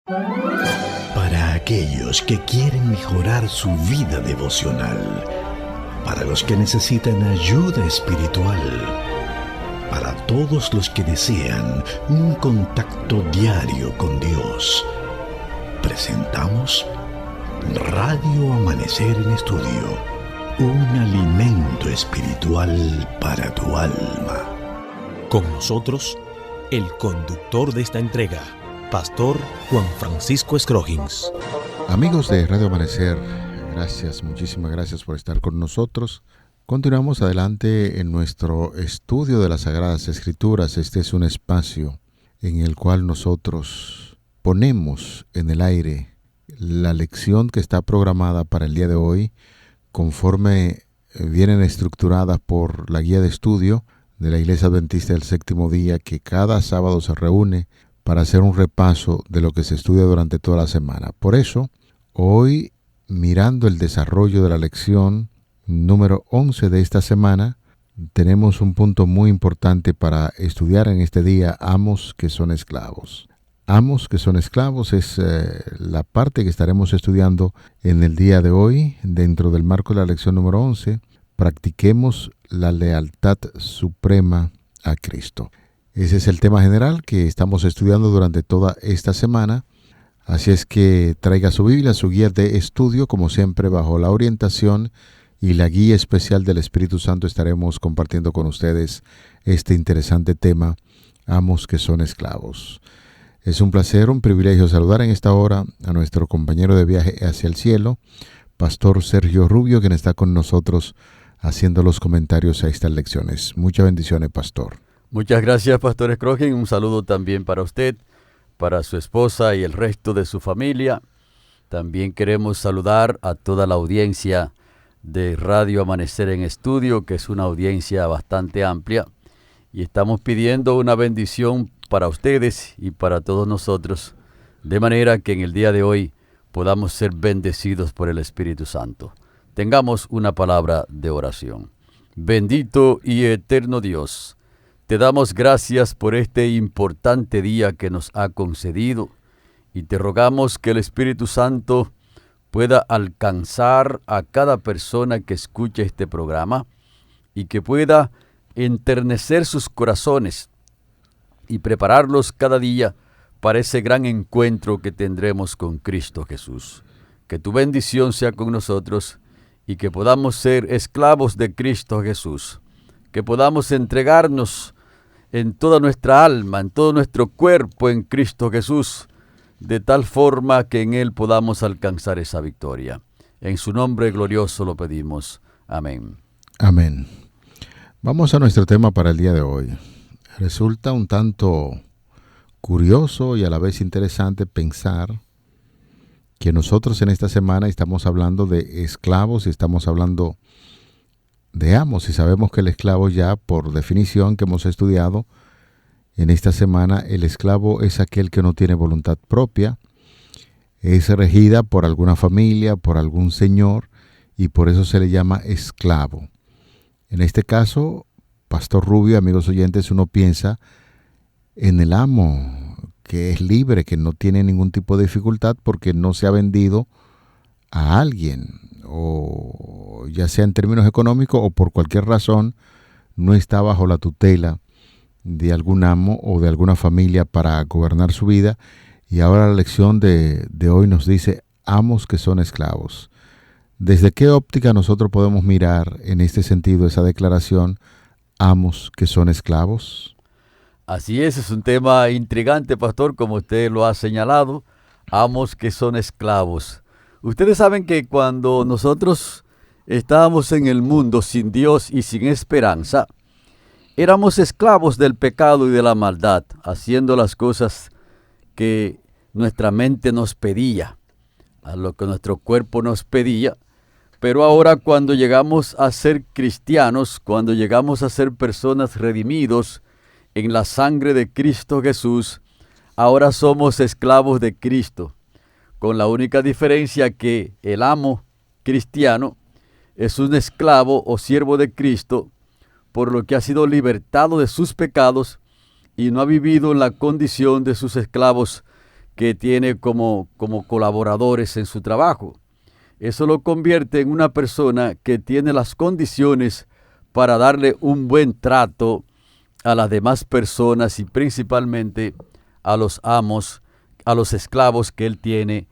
Para aquellos que quieren mejorar su vida devocional, para los que necesitan ayuda espiritual, para todos los que desean un contacto diario con Dios, presentamos Radio Amanecer en Estudio, un alimento espiritual para tu alma. Con nosotros, el conductor de esta entrega, Pastor Juan Francisco Scroggins. Amigos de Radio Amanecer, gracias, muchísimas gracias por estar con nosotros. Continuamos adelante en nuestro estudio de las Sagradas Escrituras. Este es un espacio en el cual nosotros ponemos en el aire la lección que está programada para el día de hoy, conforme vienen estructuradas por la guía de estudio de la Iglesia Adventista del Séptimo Día, que cada sábado se reúne para hacer un repaso de lo que se estudia durante toda la semana. Por eso, hoy, mirando el desarrollo de la lección número 11 de esta semana, tenemos un punto muy importante para estudiar en este día: amos que son esclavos. Amos que son esclavos es la parte que estaremos estudiando en el día de hoy, dentro del marco de la lección número 11. Practiquemos la lealtad suprema a Cristo. Ese es el tema general que estamos estudiando durante toda esta semana. Así es que traiga su Biblia, su guía de estudio, como siempre bajo la orientación y la guía especial del Espíritu Santo. Estaremos compartiendo con ustedes este interesante tema, amos que son esclavos. Es un placer, un privilegio saludar en esta hora a nuestro compañero de viaje hacia el cielo, Pastor Sergio Rubio, quien está con nosotros haciendo los comentarios a estas lecciones. Muchas bendiciones, Pastor. Muchas gracias, Pastor Scroggins. Un saludo también para usted, para su esposa y el resto de su familia. También queremos saludar a toda la audiencia de Radio Amanecer en Estudio, que es una audiencia bastante amplia. Y estamos pidiendo una bendición para ustedes y para todos nosotros, de manera que en el día de hoy podamos ser bendecidos por el Espíritu Santo. Tengamos una palabra de oración. Bendito y eterno Dios, te damos gracias por este importante día que nos ha concedido y te rogamos que el Espíritu Santo pueda alcanzar a cada persona que escuche este programa y que pueda enternecer sus corazones y prepararlos cada día para ese gran encuentro que tendremos con Cristo Jesús. Que tu bendición sea con nosotros y que podamos ser esclavos de Cristo Jesús. Que podamos entregarnos en toda nuestra alma, en todo nuestro cuerpo en Cristo Jesús, de tal forma que en Él podamos alcanzar esa victoria. En su nombre glorioso lo pedimos. Amén. Amén. Vamos a nuestro tema para el día de hoy. Resulta un tanto curioso y a la vez interesante pensar que nosotros en esta semana estamos hablando de esclavos y estamos hablando de amos, y sabemos que el esclavo, ya por definición que hemos estudiado en esta semana, el esclavo es aquel que no tiene voluntad propia, es regida por alguna familia, por algún señor, y por eso se le llama esclavo. En este caso, Pastor Rubio, amigos oyentes, uno piensa en el amo, que es libre, que no tiene ningún tipo de dificultad porque no se ha vendido a alguien, o ya sea en términos económicos o por cualquier razón, no está bajo la tutela de algún amo o de alguna familia para gobernar su vida. Y ahora la lección de hoy nos dice amos que son esclavos. ¿Desde qué óptica nosotros podemos mirar en este sentido esa declaración, amos que son esclavos? Así es un tema intrigante, pastor, como usted lo ha señalado, amos que son esclavos. Ustedes saben que cuando nosotros estábamos en el mundo sin Dios y sin esperanza, éramos esclavos del pecado y de la maldad, haciendo las cosas que nuestra mente nos pedía, a lo que nuestro cuerpo nos pedía. Pero ahora, cuando llegamos a ser cristianos, cuando llegamos a ser personas redimidos en la sangre de Cristo Jesús, ahora somos esclavos de Cristo, con la única diferencia que el amo cristiano es un esclavo o siervo de Cristo, por lo que ha sido libertado de sus pecados y no ha vivido en la condición de sus esclavos que tiene como colaboradores en su trabajo. Eso lo convierte en una persona que tiene las condiciones para darle un buen trato a las demás personas y principalmente a los amos, a los esclavos que él tiene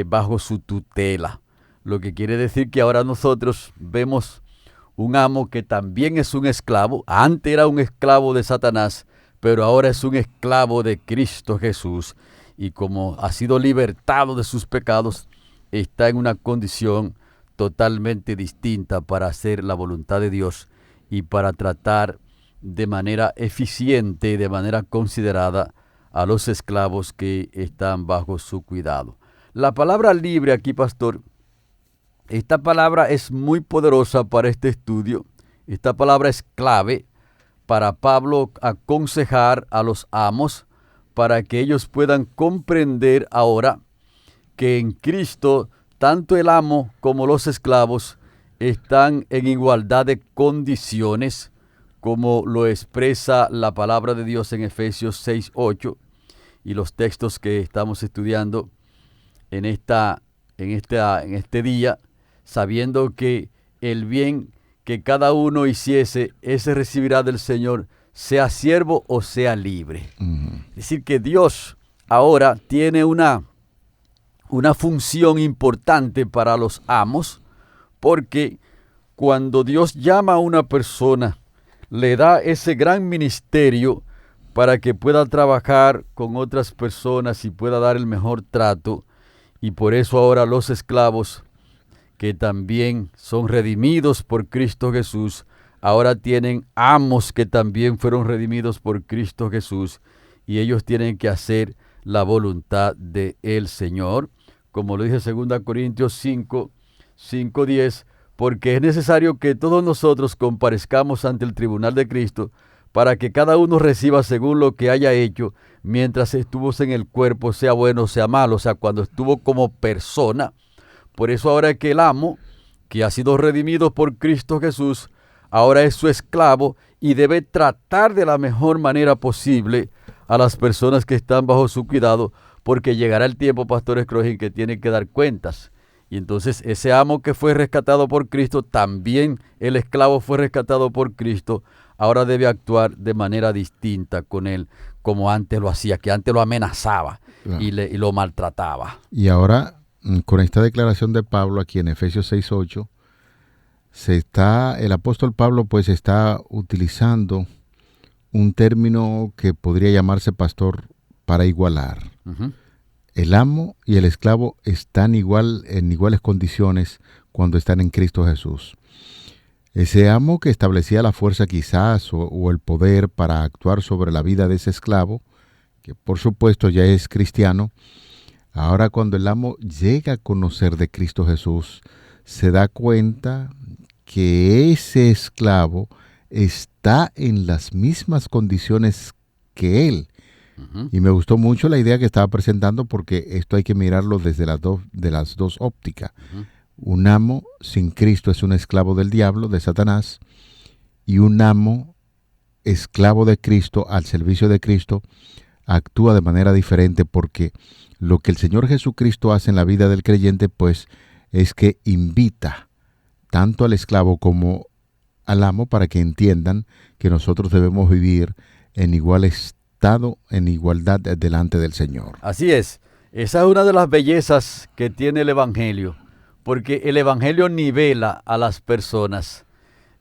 bajo su tutela. Lo que quiere decir que ahora nosotros vemos un amo que también es un esclavo. Antes era un esclavo de Satanás, pero ahora es un esclavo de Cristo Jesús. Y como ha sido libertado de sus pecados, está en una condición totalmente distinta para hacer la voluntad de Dios y para tratar de manera eficiente, de manera considerada a los esclavos que están bajo su cuidado. La palabra libre aquí, pastor, esta palabra es muy poderosa para este estudio. Esta palabra es clave para Pablo aconsejar a los amos para que ellos puedan comprender ahora que en Cristo tanto el amo como los esclavos están en igualdad de condiciones, como lo expresa la palabra de Dios en Efesios 6:8 y los textos que estamos estudiando en este día, sabiendo que el bien que cada uno hiciese, ese recibirá del Señor, sea siervo o sea libre. Es decir, que Dios ahora tiene una función importante para los amos, porque cuando Dios llama a una persona, le da ese gran ministerio para que pueda trabajar con otras personas y pueda dar el mejor trato. Y por eso ahora los esclavos, que también son redimidos por Cristo Jesús, ahora tienen amos que también fueron redimidos por Cristo Jesús, y ellos tienen que hacer la voluntad del Señor, como lo dice 2 Corintios 5:10, porque es necesario que todos nosotros comparezcamos ante el tribunal de Cristo, para que cada uno reciba según lo que haya hecho mientras estuvo en el cuerpo, sea bueno o sea malo, o sea, cuando estuvo como persona. Por eso ahora que el amo, que ha sido redimido por Cristo Jesús, ahora es su esclavo y debe tratar de la mejor manera posible a las personas que están bajo su cuidado, porque llegará el tiempo, Pastor Scrogin, que tiene que dar cuentas. Y entonces ese amo que fue rescatado por Cristo, también el esclavo fue rescatado por Cristo, ahora debe actuar de manera distinta con él, como antes lo hacía, que antes lo amenazaba, claro, y lo maltrataba. Y ahora, con esta declaración de Pablo aquí en Efesios 6:8, el apóstol Pablo pues está utilizando un término que podría llamarse, pastor, para igualar. Uh-huh. El amo y el esclavo están en iguales condiciones cuando están en Cristo Jesús. Ese amo que establecía la fuerza quizás o el poder para actuar sobre la vida de ese esclavo, que por supuesto ya es cristiano, ahora cuando el amo llega a conocer de Cristo Jesús, se da cuenta que ese esclavo está en las mismas condiciones que él. Uh-huh. Y me gustó mucho la idea que estaba presentando, porque esto hay que mirarlo desde las dos ópticas. Uh-huh. Un amo sin Cristo es un esclavo del diablo, de Satanás, y un amo esclavo de Cristo, al servicio de Cristo, actúa de manera diferente, porque lo que el Señor Jesucristo hace en la vida del creyente, pues, es que invita tanto al esclavo como al amo para que entiendan que nosotros debemos vivir en igual estado, en igualdad delante del Señor. Así es. Esa es una de las bellezas que tiene el Evangelio, porque el Evangelio nivela a las personas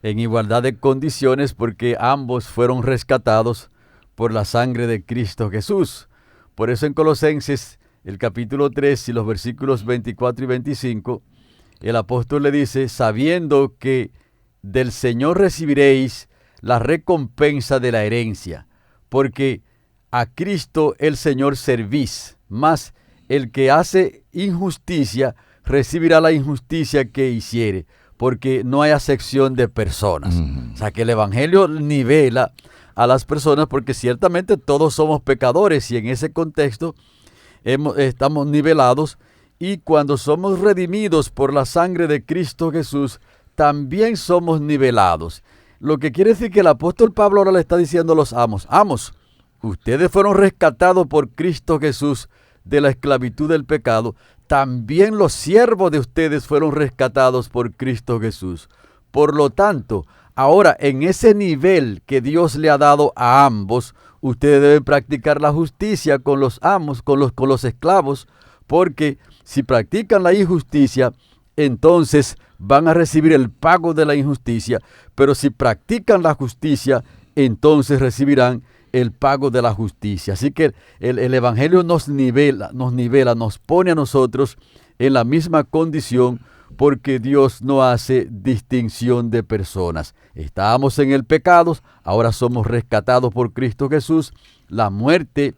en igualdad de condiciones, porque ambos fueron rescatados por la sangre de Cristo Jesús. Por eso en Colosenses, el capítulo 3 y los versículos 24 y 25, el apóstol le dice: sabiendo que del Señor recibiréis la recompensa de la herencia, porque a Cristo el Señor servís, mas el que hace injusticia recibirá la injusticia que hiciere, porque no hay acepción de personas. O sea, que el Evangelio nivela a las personas, porque ciertamente todos somos pecadores, y en ese contexto estamos nivelados, y cuando somos redimidos por la sangre de Cristo Jesús, también somos nivelados. Lo que quiere decir que el apóstol Pablo ahora le está diciendo a los amos: ustedes fueron rescatados por Cristo Jesús de la esclavitud del pecado, también los siervos de ustedes fueron rescatados por Cristo Jesús. Por lo tanto, ahora en ese nivel que Dios le ha dado a ambos, ustedes deben practicar la justicia con los amos, con los esclavos, porque si practican la injusticia, entonces van a recibir el pago de la injusticia, pero si practican la justicia, entonces recibirán el pago de la justicia. Así que el Evangelio nos nivela, nos pone a nosotros en la misma condición, porque Dios no hace distinción de personas. Estábamos en el pecado, ahora somos rescatados por Cristo Jesús. La muerte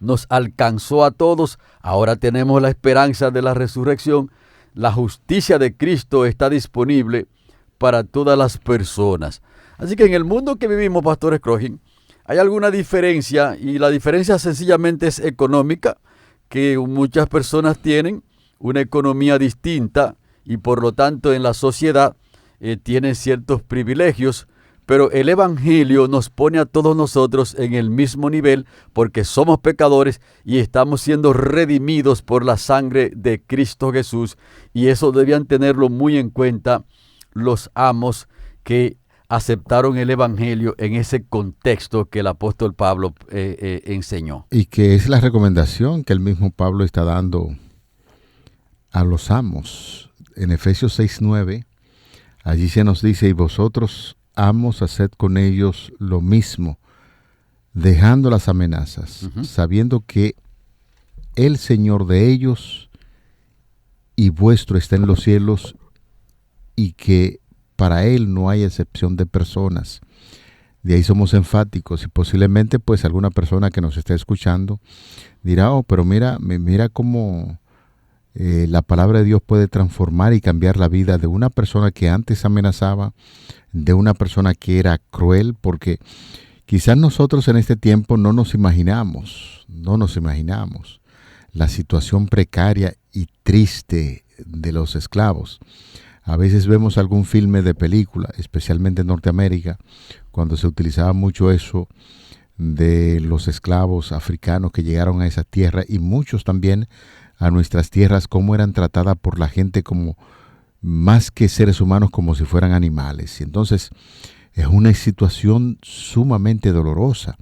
nos alcanzó a todos, ahora tenemos la esperanza de la resurrección. La justicia de Cristo está disponible para todas las personas. Así que en el mundo que vivimos, Pastor Scrogin, hay alguna diferencia, y la diferencia sencillamente es económica, que muchas personas tienen una economía distinta y por lo tanto en la sociedad tienen ciertos privilegios, pero el Evangelio nos pone a todos nosotros en el mismo nivel, porque somos pecadores y estamos siendo redimidos por la sangre de Cristo Jesús, y eso debían tenerlo muy en cuenta los amos que aceptaron el Evangelio en ese contexto que el apóstol Pablo enseñó. Y que es la recomendación que el mismo Pablo está dando a los amos. En Efesios 6:9, allí se nos dice: y vosotros, amos, haced con ellos lo mismo, dejando las amenazas, sabiendo que el Señor de ellos y vuestro está en los cielos, y que para Él no hay excepción de personas. De ahí somos enfáticos, y posiblemente pues alguna persona que nos esté escuchando dirá: oh, pero mira cómo la palabra de Dios puede transformar y cambiar la vida de una persona que antes amenazaba, de una persona que era cruel, porque quizás nosotros en este tiempo no nos imaginamos la situación precaria y triste de los esclavos. A veces vemos algún filme de película, especialmente en Norteamérica, cuando se utilizaba mucho eso de los esclavos africanos que llegaron a esa tierra, y muchos también a nuestras tierras, cómo eran tratadas por la gente como más que seres humanos, como si fueran animales. Y entonces es una situación sumamente dolorosa,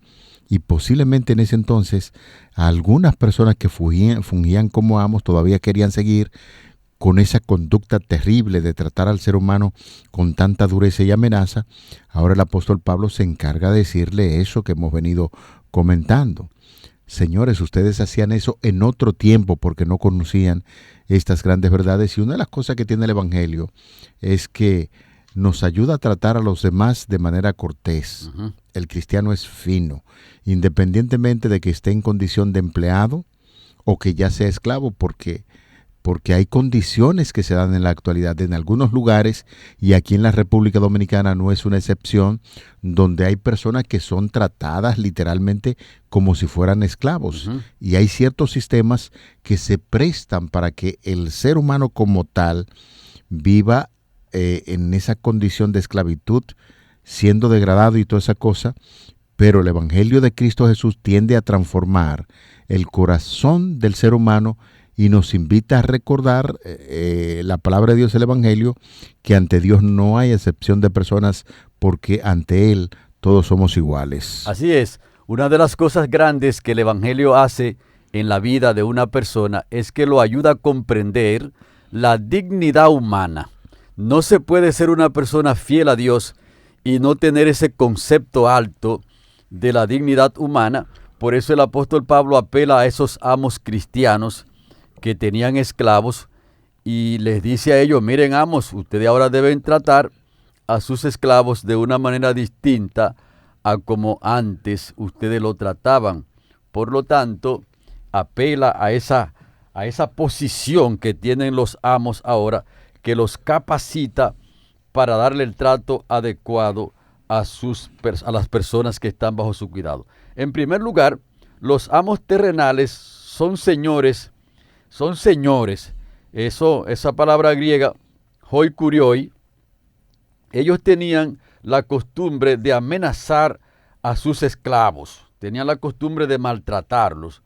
y posiblemente en ese entonces algunas personas que fungían como amos todavía querían seguir con esa conducta terrible de tratar al ser humano con tanta dureza y amenaza. Ahora el apóstol Pablo se encarga de decirle eso que hemos venido comentando. Señores, ustedes hacían eso en otro tiempo porque no conocían estas grandes verdades, y una de las cosas que tiene el Evangelio es que nos ayuda a tratar a los demás de manera cortés. El cristiano es fino, independientemente de que esté en condición de empleado o que ya sea esclavo, porque hay condiciones que se dan en la actualidad en algunos lugares, y aquí en la República Dominicana no es una excepción, donde hay personas que son tratadas literalmente como si fueran esclavos. Y hay ciertos sistemas que se prestan para que el ser humano como tal viva en esa condición de esclavitud, siendo degradado y toda esa cosa. Pero el Evangelio de Cristo Jesús tiende a transformar el corazón del ser humano y nos invita a recordar la palabra de Dios, el Evangelio, que ante Dios no hay excepción de personas, porque ante Él todos somos iguales. Así es. Una de las cosas grandes que el Evangelio hace en la vida de una persona es que lo ayuda a comprender la dignidad humana. No se puede ser una persona fiel a Dios y no tener ese concepto alto de la dignidad humana. Por eso el apóstol Pablo apela a esos amos cristianos que tenían esclavos y les dice a ellos: miren, amos, ustedes ahora deben tratar a sus esclavos de una manera distinta a como antes ustedes lo trataban. Por lo tanto, apela a esa posición que tienen los amos ahora, que los capacita para darle el trato adecuado a las personas que están bajo su cuidado. En primer lugar, los amos terrenales son señores. Esa palabra griega, hoi kurioi, ellos tenían la costumbre de amenazar a sus esclavos, tenían la costumbre de maltratarlos.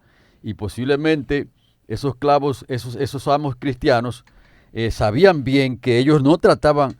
y posiblemente esos esclavos, esos amos cristianos, sabían bien que ellos no trataban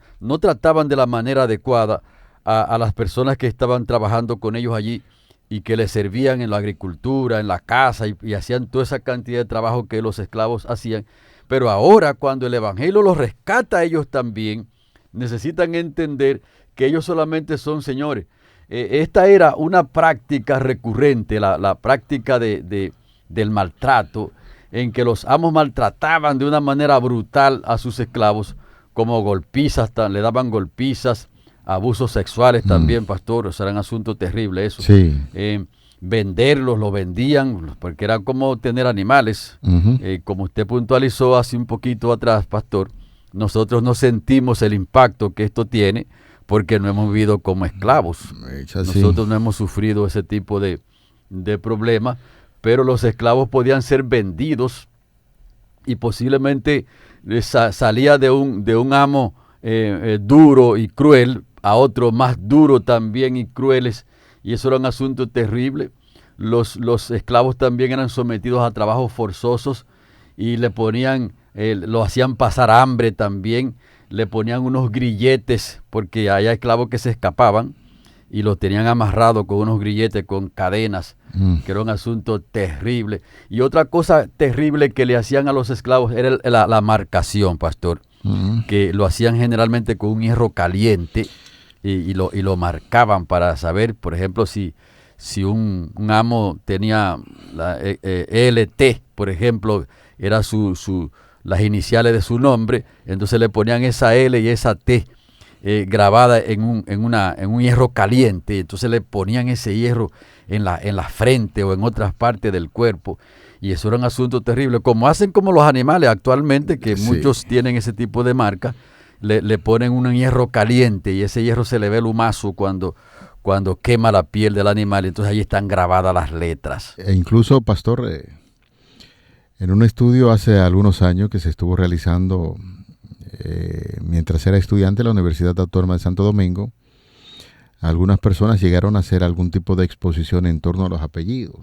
de la manera adecuada a las personas que estaban trabajando con ellos allí y que les servían en la agricultura, en la casa y hacían toda esa cantidad de trabajo que los esclavos hacían. Pero ahora, cuando el Evangelio los rescata a ellos también, necesitan entender que ellos solamente son señores. Esta era una práctica recurrente, la práctica del maltrato, en que los amos maltrataban de una manera brutal a sus esclavos, como golpizas, le daban golpizas, abusos sexuales también, pastor. O sea, era un asunto terrible eso. Sí. Venderlos, lo vendían, porque era como tener animales. Como usted puntualizó hace un poquito atrás, pastor, nosotros no sentimos el impacto que esto tiene porque no hemos vivido como esclavos. Nosotros no hemos sufrido ese tipo de problemas, pero los esclavos podían ser vendidos y posiblemente salía de un amo duro y cruel a otro más duro también y crueles, y eso era un asunto terrible. Los esclavos también eran sometidos a trabajos forzosos y le ponían, lo hacían pasar hambre también, le ponían unos grilletes, porque había esclavos que se escapaban y los tenían amarrados con unos grilletes, con cadenas, que era un asunto terrible. Y otra cosa terrible que le hacían a los esclavos era la marcación, pastor, que lo hacían generalmente con un hierro caliente y lo marcaban para saber, por ejemplo, si un amo tenía la ELT, por ejemplo, era las iniciales de su nombre, entonces le ponían esa L y esa T grabada en un hierro caliente, entonces le ponían ese hierro en la frente o en otras partes del cuerpo, y eso era un asunto terrible, como hacen como los animales actualmente, que muchos tienen ese tipo de marca, le ponen un hierro caliente y ese hierro se le ve el humazo cuando quema la piel del animal, entonces ahí están grabadas las letras. E incluso, pastor, en un estudio hace algunos años que se estuvo realizando mientras era estudiante en la Universidad Autónoma de Santo Domingo, algunas personas llegaron a hacer algún tipo de exposición en torno a los apellidos.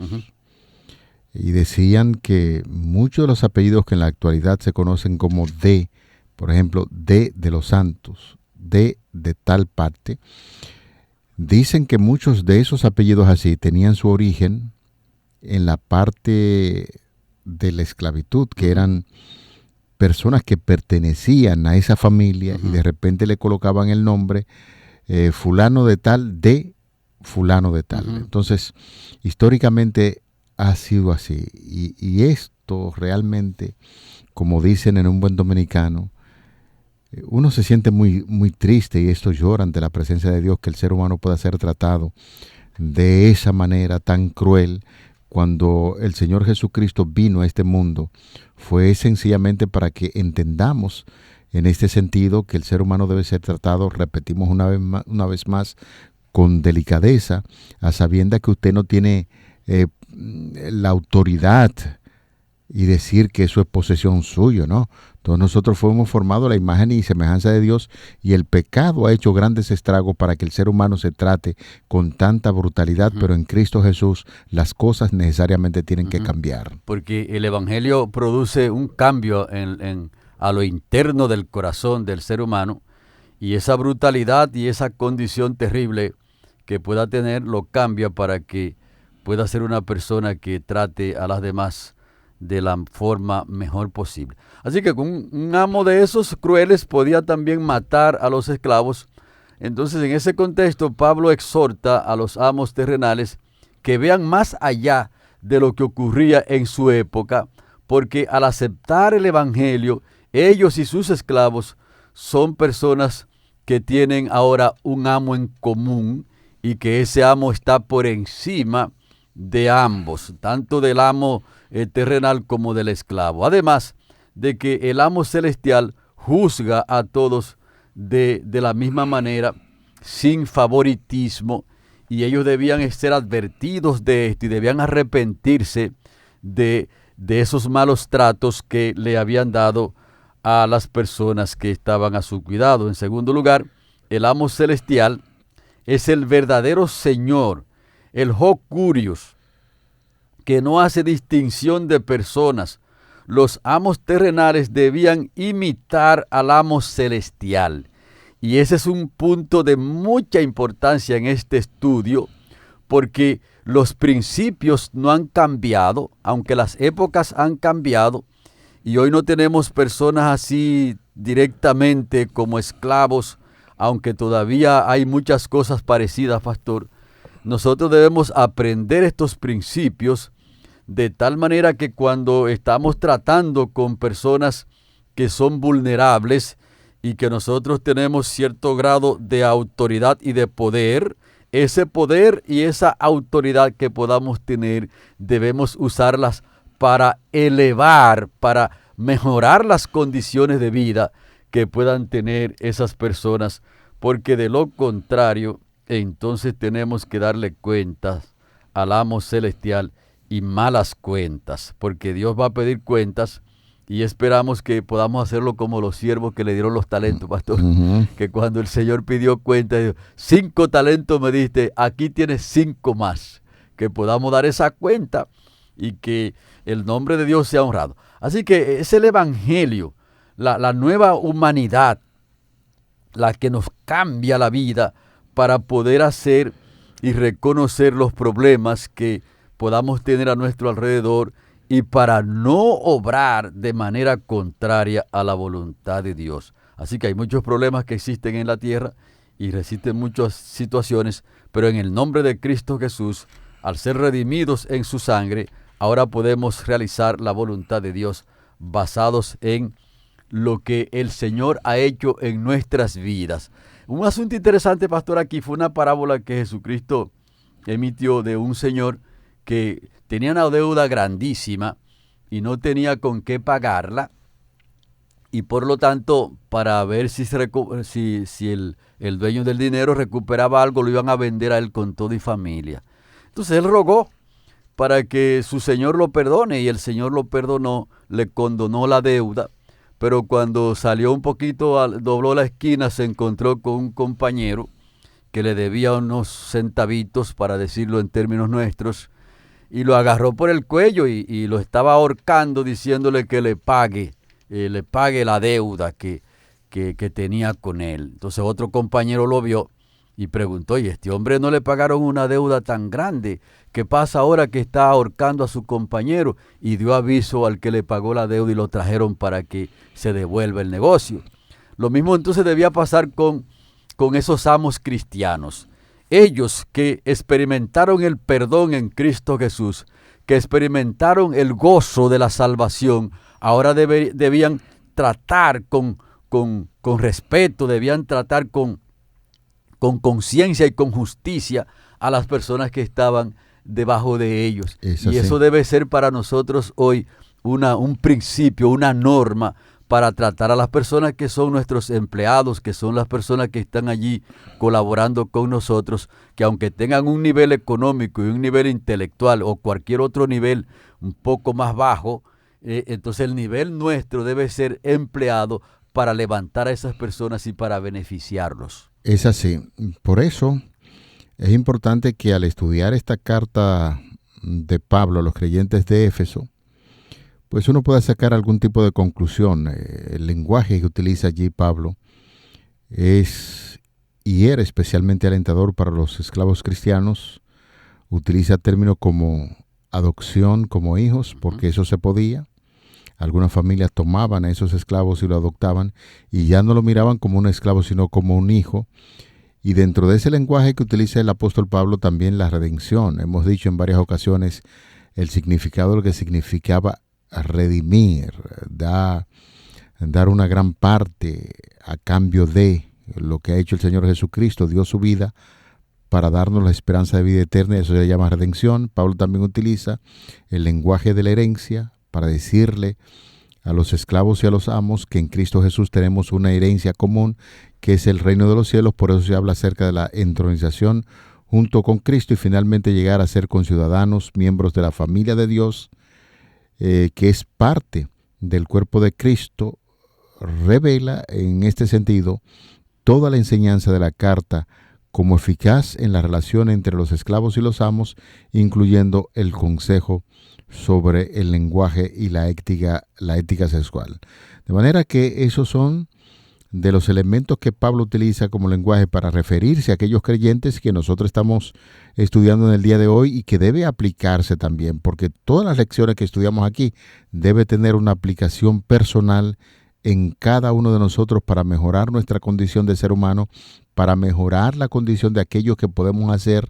Y decían que muchos de los apellidos que en la actualidad se conocen como D, por ejemplo, D de los Santos, D de tal parte, dicen que muchos de esos apellidos así tenían su origen en la parte de la esclavitud, que eran personas que pertenecían a esa familia y de repente le colocaban el nombre fulano de tal de fulano de tal. Entonces, históricamente ha sido así. Y esto realmente, como dicen en un buen dominicano, uno se siente muy, muy triste y esto llora ante la presencia de Dios, que el ser humano pueda ser tratado de esa manera tan cruel. Cuando el Señor Jesucristo vino a este mundo, fue sencillamente para que entendamos en este sentido que el ser humano debe ser tratado, repetimos una vez más, con delicadeza, a sabiendas que usted no tiene la autoridad y decir que eso es posesión suya, ¿no? Todos nosotros fuimos formados a la imagen y semejanza de Dios, y el pecado ha hecho grandes estragos para que el ser humano se trate con tanta brutalidad, pero en Cristo Jesús las cosas necesariamente tienen que cambiar. Porque el Evangelio produce un cambio a lo interno del corazón del ser humano, y esa brutalidad y esa condición terrible que pueda tener lo cambia para que pueda ser una persona que trate a las demás de la forma mejor posible. Así que con un amo de esos crueles podía también matar a los esclavos. Entonces, en ese contexto, Pablo exhorta a los amos terrenales que vean más allá de lo que ocurría en su época, porque al aceptar el Evangelio, ellos y sus esclavos son personas que tienen ahora un amo en común, y que ese amo está por encima de ambos, tanto del amo terrenal como del esclavo. Además de que el amo celestial juzga a todos de la misma manera, sin favoritismo, y ellos debían ser advertidos de esto y debían arrepentirse de esos malos tratos que le habían dado a las personas que estaban a su cuidado. En segundo lugar, el amo celestial es el verdadero Señor, el Ho Curios, que no hace distinción de personas. Los amos terrenales debían imitar al amo celestial. Y ese es un punto de mucha importancia en este estudio, porque los principios no han cambiado, aunque las épocas han cambiado, y hoy no tenemos personas así directamente como esclavos, aunque todavía hay muchas cosas parecidas, pastor. Nosotros debemos aprender estos principios de tal manera que cuando estamos tratando con personas que son vulnerables y que nosotros tenemos cierto grado de autoridad y de poder, ese poder y esa autoridad que podamos tener, debemos usarlas para elevar, para mejorar las condiciones de vida que puedan tener esas personas, porque de lo contrario, entonces tenemos que darle cuentas al amo celestial y malas cuentas, porque Dios va a pedir cuentas y esperamos que podamos hacerlo como los siervos que le dieron los talentos, pastor, que cuando el Señor pidió cuenta, dijo, 5 talentos me diste, aquí tienes 5 más, que podamos dar esa cuenta y que el nombre de Dios sea honrado. Así que es el Evangelio, la nueva humanidad, la que nos cambia la vida para poder hacer y reconocer los problemas que podamos tener a nuestro alrededor y para no obrar de manera contraria a la voluntad de Dios. Así que hay muchos problemas que existen en la tierra y resisten muchas situaciones, pero en el nombre de Cristo Jesús, al ser redimidos en su sangre, ahora podemos realizar la voluntad de Dios basados en lo que el Señor ha hecho en nuestras vidas. Un asunto interesante, pastor, aquí fue una parábola que Jesucristo emitió de un señor que tenía una deuda grandísima y no tenía con qué pagarla, y por lo tanto, para ver si el dueño del dinero recuperaba algo, lo iban a vender a él con todo y familia. Entonces él rogó para que su señor lo perdone, y el Señor lo perdonó, le condonó la deuda, pero cuando salió un poquito, dobló la esquina, se encontró con un compañero que le debía unos centavitos, para decirlo en términos nuestros, y lo agarró por el cuello y lo estaba ahorcando, diciéndole que le pague la deuda que tenía con él. Entonces otro compañero lo vio y preguntó, ¿y este hombre no le pagaron una deuda tan grande? ¿Qué pasa ahora que está ahorcando a su compañero? Y dio aviso al que le pagó la deuda y lo trajeron para que se devuelva el negocio. Lo mismo entonces debía pasar con esos amos cristianos. Ellos que experimentaron el perdón en Cristo Jesús, que experimentaron el gozo de la salvación, ahora debían tratar con respeto, debían tratar con conciencia y con justicia a las personas que estaban debajo de ellos. Y eso debe ser para nosotros hoy un principio, una norma para tratar a las personas que son nuestros empleados, que son las personas que están allí colaborando con nosotros, que aunque tengan un nivel económico y un nivel intelectual o cualquier otro nivel un poco más bajo, entonces el nivel nuestro debe ser empleado para levantar a esas personas y para beneficiarlos. Es así. Por eso es importante que al estudiar esta carta de Pablo a los creyentes de Éfeso, pues uno pueda sacar algún tipo de conclusión. El lenguaje que utiliza allí Pablo era especialmente alentador para los esclavos cristianos. Utiliza términos como adopción como hijos, porque eso se podía. Algunas familias tomaban a esos esclavos y lo adoptaban, y ya no lo miraban como un esclavo, sino como un hijo. Y dentro de ese lenguaje que utiliza el apóstol Pablo, también la redención. Hemos dicho en varias ocasiones el significado de lo que significaba redimir, dar una gran parte a cambio de lo que ha hecho el Señor Jesucristo. Dio su vida para darnos la esperanza de vida eterna, eso se llama redención. Pablo también utiliza el lenguaje de la herencia para decirle a los esclavos y a los amos que en Cristo Jesús tenemos una herencia común, que es el reino de los cielos. Por eso se habla acerca de la entronización junto con Cristo y finalmente llegar a ser conciudadanos, miembros de la familia de Dios, que es parte del cuerpo de Cristo. Revela en este sentido toda la enseñanza de la carta como eficaz en la relación entre los esclavos y los amos, incluyendo el consejo sobre el lenguaje y la ética sexual. De manera que esos son de los elementos que Pablo utiliza como lenguaje para referirse a aquellos creyentes que nosotros estamos estudiando en el día de hoy y que debe aplicarse también, porque todas las lecciones que estudiamos aquí debe tener una aplicación personal en cada uno de nosotros para mejorar nuestra condición de ser humano, para mejorar la condición de aquellos que podemos hacer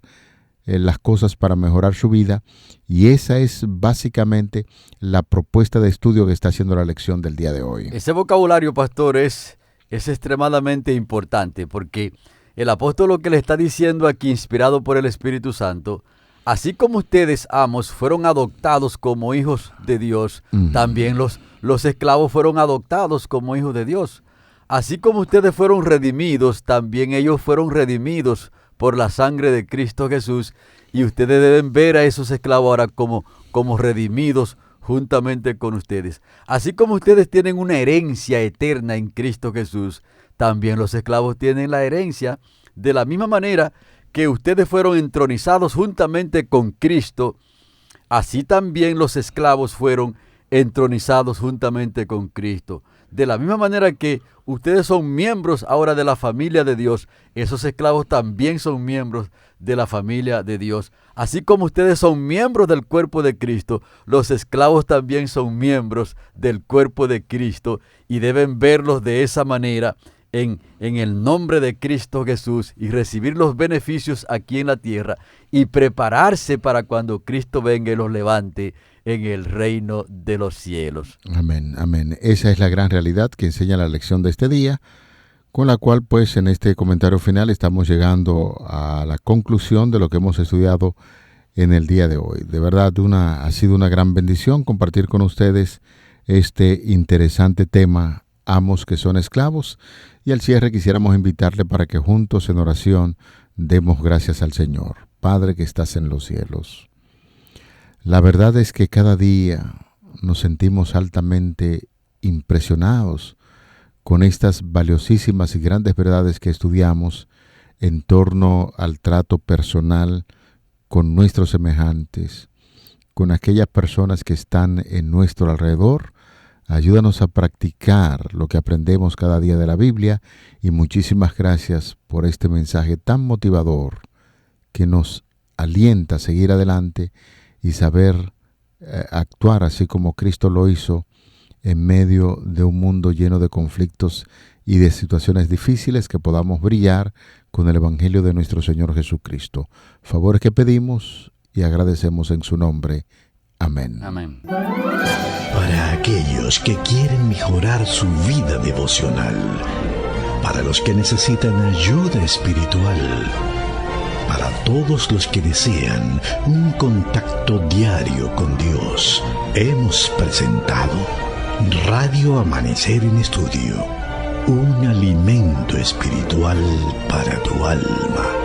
las cosas para mejorar su vida. Y esa es básicamente la propuesta de estudio que está haciendo la lección del día de hoy. Ese vocabulario, pastor, es extremadamente importante, porque el apóstol lo que le está diciendo aquí, inspirado por el Espíritu Santo, así como ustedes, amos, fueron adoptados como hijos de Dios, también los esclavos fueron adoptados como hijos de Dios. Así como ustedes fueron redimidos, también ellos fueron redimidos por la sangre de Cristo Jesús, y ustedes deben ver a esos esclavos ahora como redimidos juntamente con ustedes. Así como ustedes tienen una herencia eterna en Cristo Jesús, también los esclavos tienen la herencia, de la misma manera que ustedes fueron entronizados juntamente con Cristo, así también los esclavos fueron entronizados juntamente con Cristo. De la misma manera que ustedes son miembros ahora de la familia de Dios, esos esclavos también son miembros de la familia de Dios. Así como ustedes son miembros del cuerpo de Cristo, los esclavos también son miembros del cuerpo de Cristo y deben verlos de esa manera en el nombre de Cristo Jesús y recibir los beneficios aquí en la tierra y prepararse para cuando Cristo venga y los levante en el reino de los cielos. Amén, amén. Esa es la gran realidad que enseña la lección de este día, con la cual pues en este comentario final estamos llegando a la conclusión de lo que hemos estudiado en el día de hoy. De verdad ha sido una gran bendición compartir con ustedes este interesante tema, amos que son esclavos, y al cierre quisiéramos invitarle para que juntos en oración demos gracias al Señor. Padre que estás en los cielos, la verdad es que cada día nos sentimos altamente impresionados con estas valiosísimas y grandes verdades que estudiamos en torno al trato personal con nuestros semejantes, con aquellas personas que están en nuestro alrededor. Ayúdanos a practicar lo que aprendemos cada día de la Biblia, y muchísimas gracias por este mensaje tan motivador que nos alienta a seguir adelante y saber actuar así como Cristo lo hizo en medio de un mundo lleno de conflictos y de situaciones difíciles, que podamos brillar con el Evangelio de nuestro Señor Jesucristo. Favores que pedimos y agradecemos en su nombre. Amén. Amén. Para aquellos que quieren mejorar su vida devocional, para los que necesitan ayuda espiritual, para todos los que desean un contacto diario con Dios, hemos presentado Radio Amanecer en Estudio, un alimento espiritual para tu alma.